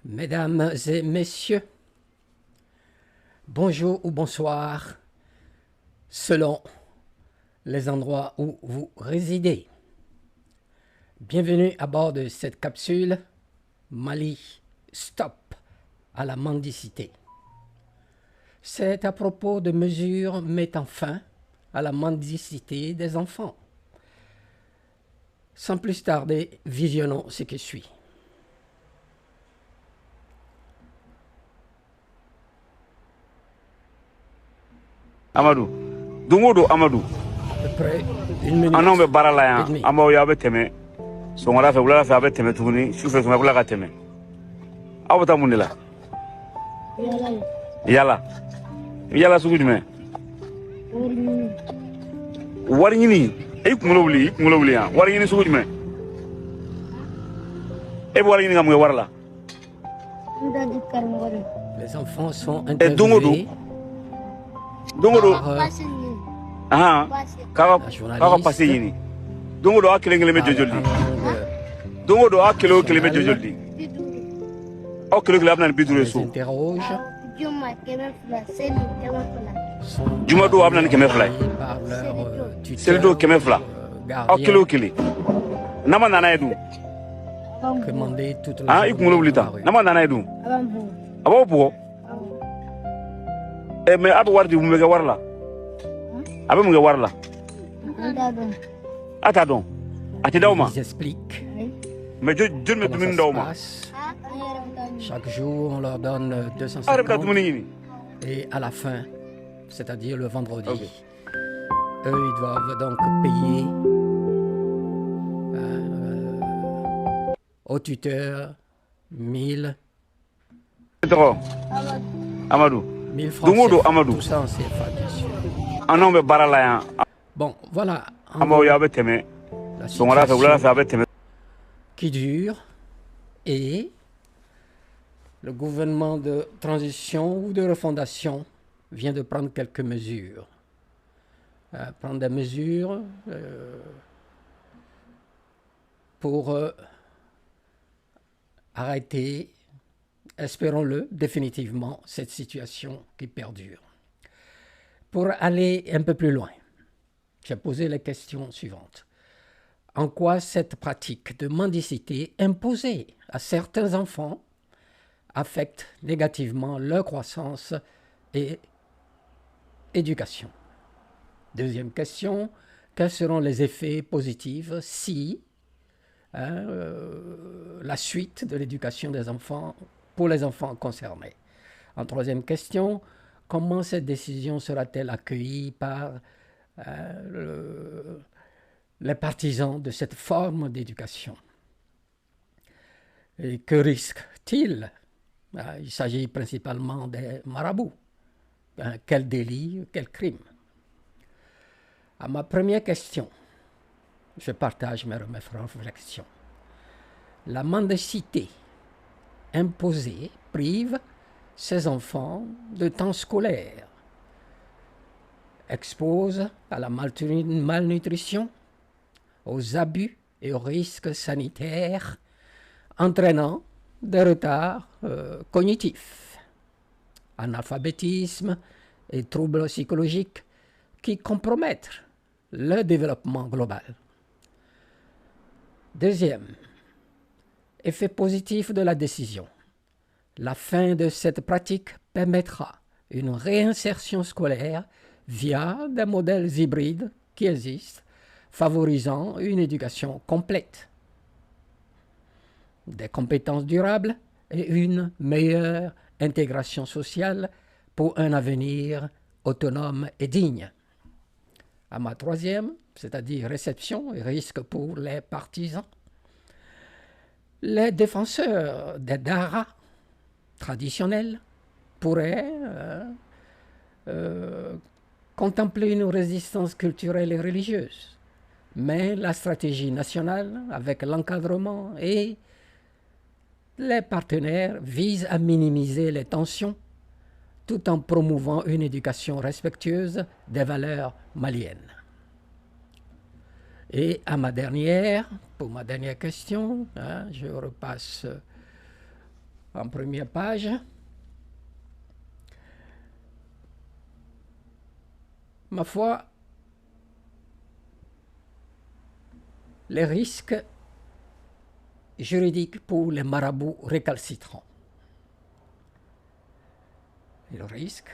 Mesdames et messieurs, bonjour ou bonsoir, selon les endroits où vous résidez. Bienvenue à bord de cette capsule Mali Stop à la mendicité. C'est à propos de mesures mettant fin à la mendicité des enfants. Sans plus tarder, visionnons ce qui suit. Amadou dongo Amadou À peu près une minute an bɛ baara la et yan demie. an b'aw ye aw bɛ tɛmɛ sɔgɔmada fɛ wulada fɛ a bɛ tɛmɛ tuguni sufɛ tuguni a bɛ tila ka tɛmɛ aw bɛ taa mun de la yala yala sugu jumɛn wari ɲini i kunkolo wuli yan wari ɲini sugu jumɛn e bɛ wari ɲini ka mun kɛ wari la Les enfants sont dongo interviewés dongo par k'a ka pase ɲini dongo aw kelen kelen bɛ jɔ joli di dongo aw kelen o kelen bɛ jɔ joli di aw kelen kelen a bɛ na ni 50 ye les so interroge. juma don a bɛ na ni 200 ye Par leur selido tuteur, 200 aw kelen o gardien, kelen n'a ma nana ye dun commandé toute la i kunkolo wuli dans tan la rue. n'a ma nana ye dun a b'aw bugɔ mais a bɛ wari di mun bɛ kɛ wari la a bɛ mun kɛ wari la a t'a dɔn a tɛ d'aw ma Ils expliquent mais jɔni bɛ comment dumuni ça d'aw se ma passe. Chaque jour, on leur donne aw yɛrɛ bɛ taa 250 dumuni ɲini et à la fin, c'est-à-dire le vendredi, Ok. eux, ils doivent donc payer au tuteur 1000 e tɔgɔ Amadou 1000 francs Dongo do CFA, Amadou. tout ça en CFA, bien sûr. an bɛ baara la yan Bon, voilà en an b'aw ye gros, aw bɛ tɛmɛ la sɔgɔmada fɛ wulada fɛ situation a bɛ tɛmɛ qui dure et le gouvernement de transition ou de refondation vient de prendre quelques mesures. Prendre des mesures pour arrêter, espérons-le, définitivement cette situation qui perdure. Pour aller un peu plus loin, j'ai posé les questions suivantes. En quoi cette pratique de mendicité imposée à certains enfants affecte négativement leur croissance et éducation? Deuxième question, quels seront les effets positifs si la suite de l'éducation des enfants pour les enfants concernés? En troisième question, comment cette décision sera-t-elle accueillie par les partisans de cette forme d'éducation? Et que risque-t-il? Il s'agit principalement des marabouts. Quel délit, quel crime? À ma première question, je partage mes réflexions. La mendicité imposée prive ces enfants de temps scolaire, expose à la malnutrition, aux abus et aux risques sanitaires, entraînant des retards cognitifs, analphabétisme et troubles psychologiques qui compromettent le développement global. Deuxième, effet positif de la décision. La fin de cette pratique permettra une réinsertion scolaire via des modèles hybrides qui existent, favorisant une éducation complète, des compétences durables et une meilleure intégration sociale pour un avenir autonome et digne. À ma troisième, c'est-à-dire réception et risque pour les partisans, les défenseurs des daras traditionnels pourraient contempler une résistance culturelle et religieuse. Mais la stratégie nationale, avec l'encadrement et les partenaires, vise à minimiser les tensions tout en promouvant une éducation respectueuse des valeurs maliennes. Et à pour ma dernière question, je repasse en première page. Ma foi, les risques juridiques pour les marabouts récalcitrants. Et le risque,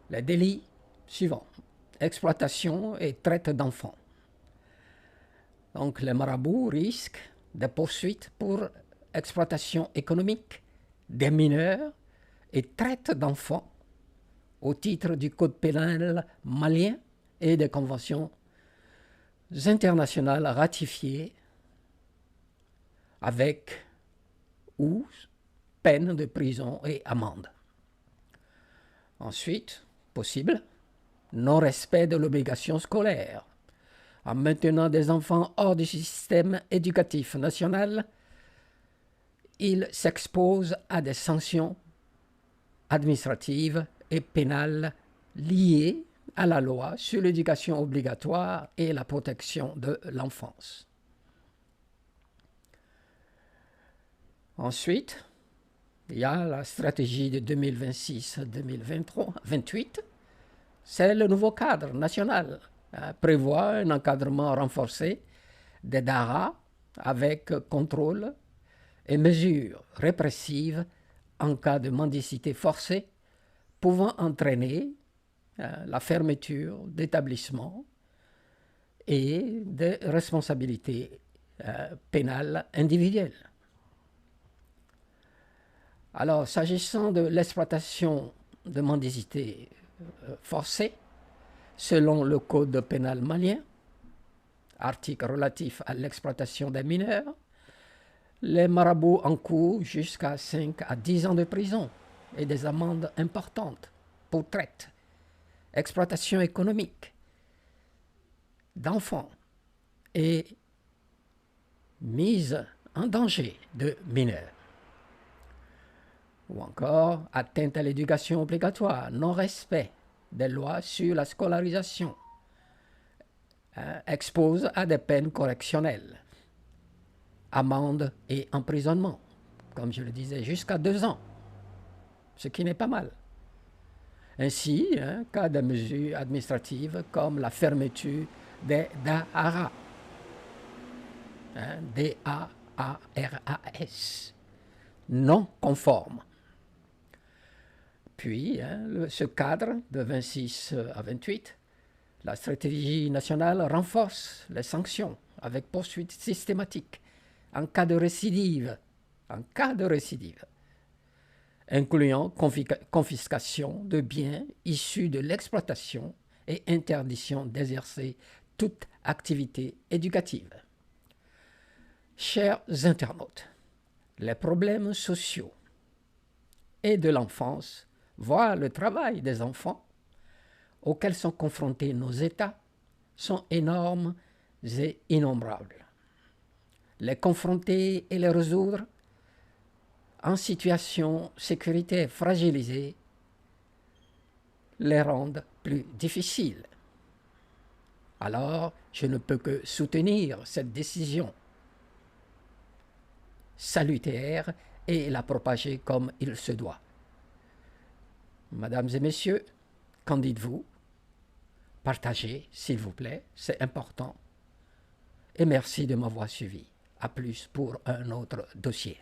les délits suivants: exploitation et traite d'enfants. Donc les marabouts risquent des poursuites pour exploitation économique des mineurs et traite d'enfants au titre du Code pénal malien et des conventions internationales ratifiées avec ou peine de prison et amende. Ensuite, possible, non-respect de l'obligation scolaire. En maintenant des enfants hors du système éducatif national, ils s'exposent à des sanctions administratives et pénales liées à la loi sur l'éducation obligatoire et la protection de l'enfance. Ensuite, il y a la stratégie de 2026-2028. C'est le nouveau cadre national. Prévoit un encadrement renforcé des DARA avec contrôle et mesures répressives en cas de mendicité forcée pouvant entraîner la fermeture d'établissements et des responsabilités pénales individuelles. Alors, s'agissant de l'exploitation de mendicité forcée, selon le Code pénal malien, article relatif à l'exploitation des mineurs, les marabouts encourent jusqu'à 5 à 10 ans de prison et des amendes importantes pour traite, exploitation économique d'enfants et mise en danger de mineurs. Ou encore atteinte à l'éducation obligatoire, non-respect des lois sur la scolarisation, expose à des peines correctionnelles, amende et emprisonnement, comme je le disais, jusqu'à 2 ans, ce qui n'est pas mal. Ainsi, cas de mesures administratives comme la fermeture des DARA, D-A-A-R-A-S, non conformes. Puis, ce cadre de 26 à 28, la stratégie nationale renforce les sanctions avec poursuite systématique en cas de récidive, incluant confiscation de biens issus de l'exploitation et interdiction d'exercer toute activité éducative. Chers internautes, les problèmes sociaux et de l'enfance, voire le travail des enfants auxquels sont confrontés nos États, sont énormes et innombrables. Les confronter et les résoudre en situation sécuritaire fragilisée les rendent plus difficiles. Alors, je ne peux que soutenir cette décision salutaire et la propager comme il se doit. Mesdames et messieurs, qu'en dites-vous? Partagez, s'il vous plaît, c'est important. Et merci de m'avoir suivi. À plus pour un autre dossier.